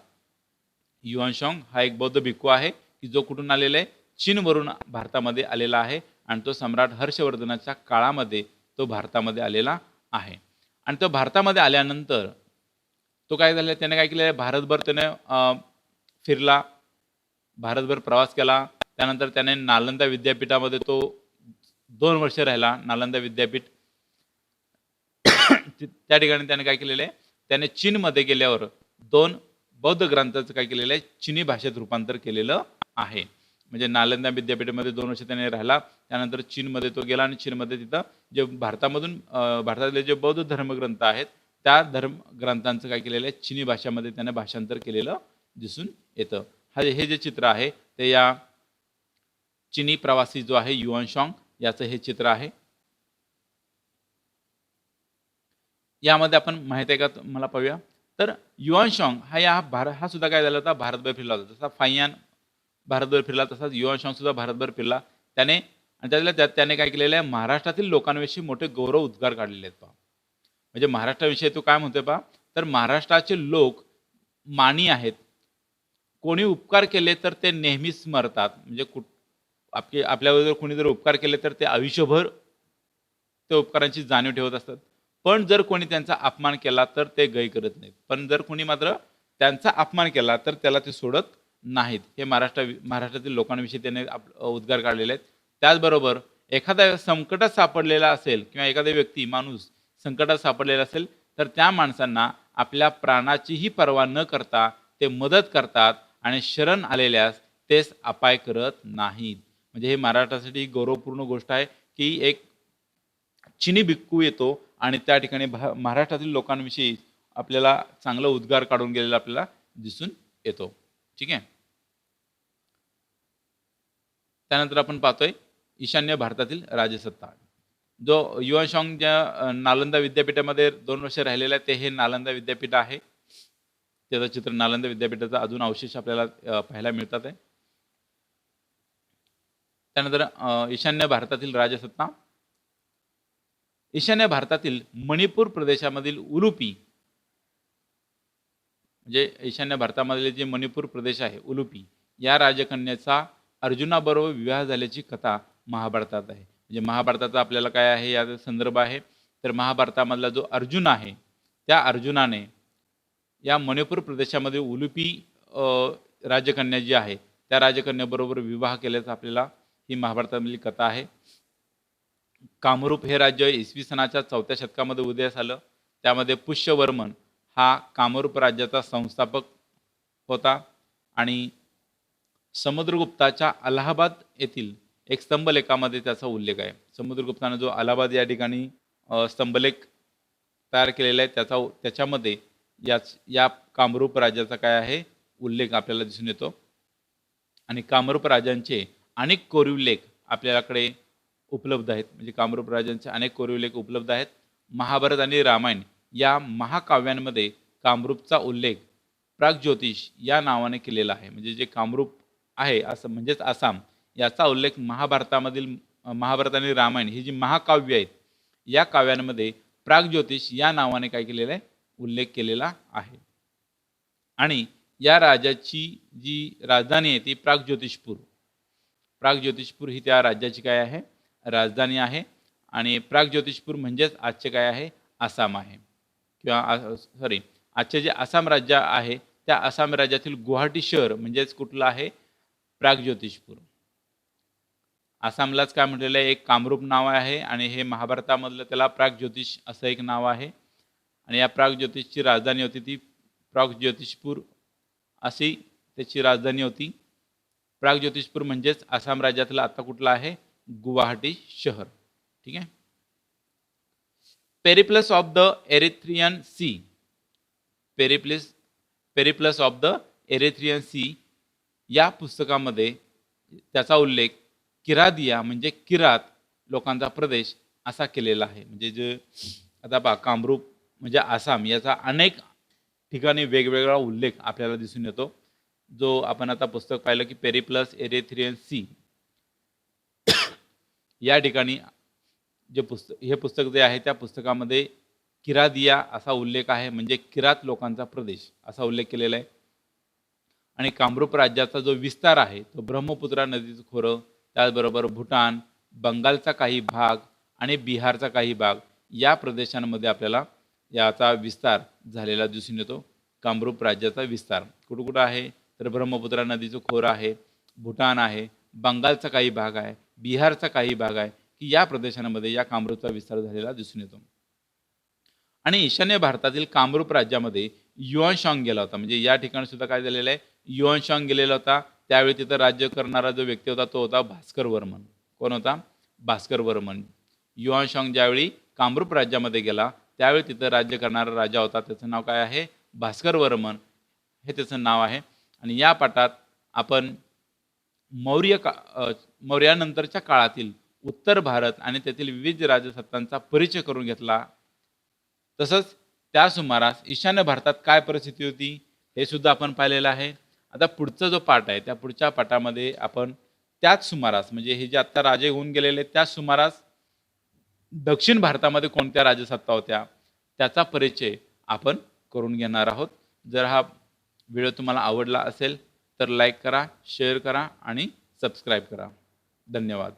युआन शॉंग हा एक बौद्ध भिक्खू आहे, की जो कुठून आलेला आहे, चीनवरून भारतामध्ये आलेला आहे. आणि तो सम्राट हर्षवर्धनाच्या काळामध्ये तो भारतामध्ये आलेला आहे. आणि तो भारतामध्ये आल्यानंतर तो काय झालं, त्याने काय केलं, भारतभर त्याने फिरला, भारतभर प्रवास केला. त्यानंतर त्याने नालंदा विद्यापीठामध्ये तो 2 वर्ष राहिला. नालंदा विद्यापीठ त्या ठिकाणी त्याने काय केलेलं आहे, त्याने चीनमध्ये गेल्यावर 2 बौद्ध ग्रंथाचं काय केलेलं आहे, चिनी भाषेत रूपांतर केलेलं आहे. म्हणजे नालंदा विद्यापीठामध्ये 2 वर्ष त्याने राहिला. त्यानंतर चीनमध्ये तो गेला आणि चीनमध्ये तिथं जे भारतातले जे बौद्ध धर्मग्रंथ आहेत त्या धर्मग्रंथांचं काय केलेलं आहे, चिनी भाषामध्ये त्याने भाषांतर केलेलं दिसून येतं. हे जे चित्र आहे ते या चिनी प्रवासी जो आहे युआन शॉंग याचं हे चित्र आहे. यामध्ये आपण माहिती आहे का मला पाहूया. तर युआन शॉंग हा सुद्धा काय झाला होता, भारतभर फिरला होता. जसा फाययान भारतभर फिरला तसाच युआन शॉंग सुद्धा भारतभर फिरला. त्याने आणि त्यातल्या त्यात त्याने काय केलेलं आहे, महाराष्ट्रातील लोकांविषयी मोठे गौरव उद्गार काढलेले आहेत पहा. म्हणजे महाराष्ट्राविषयी तो काय म्हणतोय पहा, तर महाराष्ट्राचे लोक मानी आहेत, कोणी उपकार केले तर ते नेहमी स्मरतात. म्हणजे आपल्यावर जर कोणी जर उपकार केले तर ते आयुष्यभर त्या उपकारांची जाणीव ठेवत असतात. पण जर कोणी त्यांचा अपमान केला तर ते गय करत नाहीत. पण जर कोणी मात्र त्यांचा अपमान केला तर त्याला ते सोडत नाहीत. हे महाराष्ट्रातील लोकांविषयी त्याने उद्गार काढलेले आहेत. त्याचबरोबर एखादा संकटात सापडलेला असेल किंवा एखादा व्यक्ती माणूस संकटात सापडलेला असेल तर त्या माणसांना आपल्या प्राणाचीही पर्वा न करता ते मदत करतात आणि शरण आलेल्यास तेच अपाय करत नाहीत. म्हणजे हे महाराष्ट्रासाठी गौरवपूर्ण गोष्ट आहे, की एक चिनी भिक्खू येतो आणि त्या ठिकाणी महाराष्ट्रातील लोकांविषयी आपल्याला चांगला उद्गार काढून गेलेला आपल्याला दिसून येतो. ठीक आहे. त्यानंतर आपण पाहतोय ईशान्य भारतातील राजसत्ता. जो युआनशॉंग ज्या नालंदा विद्यापीठामध्ये 2 वर्ष राहिलेला आहे, ते हे नालंदा विद्यापीठ आहे. त्याचं चित्र नालंदा विद्यापीठाचा अजून अवशेष आपल्याला पाहायला मिळतात आहे. त्यानंतर ईशान्य भारतातील राजसत्ता. ईशान्य भारतातील मणिपूर प्रदेशामधील उलुपी, म्हणजे ईशान्य भारतामधले जे मणिपूर प्रदेश आहे उलुपी, या राजकन्याचा अर्जुनाबरोबर विवाह झाल्याची कथा महाभारतात आहे. म्हणजे महाभारताचा आपल्याला काय आहे याचा संदर्भ आहे, तर महाभारतामधला जो अर्जुन आहे त्या अर्जुनाने या मणिपूर प्रदेशामध्ये उलुपी राजकन्या जी आहे त्या राजकन्याबरोबर विवाह केल्याचा आपल्याला ही महाभारतामधली कथा आहे. कामरूप हे राज्य इसवी सनाच्या 4थ्या शतकामध्ये उदयास आलं. त्यामध्ये पुष्यवर्मन हा कामरूप राज्याचा संस्थापक होता आणि समुद्रगुप्ताच्या अलाहाबाद येथील एक स्तंभलेखामध्ये त्याचा उल्लेख आहे. समुद्रगुप्ताने जो अलाहाबाद या ठिकाणी स्तंभलेख तयार केलेला आहे त्याच्यामध्ये या कामरूप राज्याचा काय आहे उल्लेख आपल्याला दिसून येतो. आणि कामरूप राजांचे अनेक कोरीव लेख आपल्याकडे उपलब्ध आहेत. म्हणजे कामरूप राजांचे अनेक कोरीव लेख उपलब्ध आहेत. महाभारत आणि रामायण या महाकाव्यांमध्ये कामरूपचा उल्लेख प्रागज्योतिष या नावाने केलेला आहे. म्हणजे जे कामरूप आहे असं म्हणजेच आसाम याचा उल्लेख महाभारत आणि रामायण ही जी महाकाव्य आहेत या काव्यांमध्ये प्रागज्योतिष या नावाने काय केलेलं आहे उल्लेख केलेला आहे. आणि या राजाची जी राजधानी आहे ती प्रागज्योतिषपूर ही त्या राज्याची काय आहे राजधानी आहे. आणि प्रागज्योतिषपूर म्हणजेच आजचे काय आहे आसाम आहे, किंवा सॉरी आजचे जे आसाम राज्य आहे त्या आसाम राज्यातील गुवाहाटी शहर म्हणजेच कुठलं आहे प्रागज्योतिषपूर. आसामलाच काय म्हटलेलं आहे एक कामरूप नाव आहे आणि हे महाभारतामधलं त्याला प्रागज्योतिष असं एक नाव आहे. आणि या प्रागज्योतिषची राजधानी होती ती प्रागज्योतिषपूर अशी त्याची राजधानी होती. प्रागज्योतिषपूर म्हणजेच आसाम राज्यातलं आता कुठलं आहे गुवाहाटी शहर. ठीक आहे. Periplus of the Erythraean Sea. Periplus of the Erythraean Sea या पुस्तकामध्ये त्याचा उल्लेख किरादिया म्हणजे किरात लोकांचा प्रदेश असा केलेला आहे. म्हणजे जे आता पहा कामरूप म्हणजे आसाम याचा अनेक ठिकाणी वेगवेगळा उल्लेख आपल्याला दिसून येतो. जो आपण आता पुस्तक पाहिलं की पेरिप्लस एरिथ्रियन सी या ठिकाणी हे पुस्तक जे आहे त्या पुस्तकामध्ये किरादिया असा उल्लेख आहे म्हणजे किरात लोकांचा प्रदेश असा उल्लेख केलेला आहे. आणि कामरूप राज्याचा जो विस्तार आहे तो ब्रह्मपुत्रा नदीचं खोरं, त्याचबरोबर भूटान, बंगालचा काही भाग आणि बिहारचा काही भाग या प्रदेशांमध्ये आपल्याला याचा विस्तार झालेला दिसून येतो. कामरूप राज्याचा विस्तार कुठं कुठं आहे तर ब्रह्मपुत्रा नदीचं खोरं आहे, भूटान आहे, बंगालचा काही भाग आहे, बिहारचा काही भाग आहे की या प्रदेशांमध्ये या कामरूपचा विस्तार झालेला दिसून येतो. आणि ईशान्य भारतातील कामरूप राज्यामध्ये युआनशॉंग गेला होता. म्हणजे या ठिकाणी सुद्धा काय झालेलं आहे युआनशॉंग गेलेला होता. त्यावेळी तिथं राज्य करणारा जो व्यक्ती होता तो होता भास्कर वर्मन. कोण होता भास्कर वर्मन. युआनशॉंग ज्यावेळी कामरूप राज्यामध्ये गेला त्यावेळी तिथं राज्य करणारा राजा होता त्याचं नाव काय आहे भास्कर वर्मन हे त्याचं नाव आहे. आणि या पाठात आपण मौर्यानंतरच्या काळातील उत्तर भारत आणि तेथील विविध राजसत्तांचा परिचय करून घेतला. तसंच त्या सुमारास ईशान्य भारतात काय परिस्थिती होती हे सुद्धा आपण पाहिलेलं आहे. आता पुढचा जो पाठ आहे त्या पुढच्या पाठामध्ये आपण त्याच सुमारास म्हणजे हे जे आत्ता राजे होऊन गेलेले त्याच सुमारास दक्षिण भारतामध्ये कोणत्या राजसत्ता होत्या त्याचा परिचय आपण करून घेणार आहोत. जर हा व्हिडिओ तुम्हाला आवडला असेल तर लाईक करा, शेअर करा आणि सबस्क्राईब करा. धन्यवाद.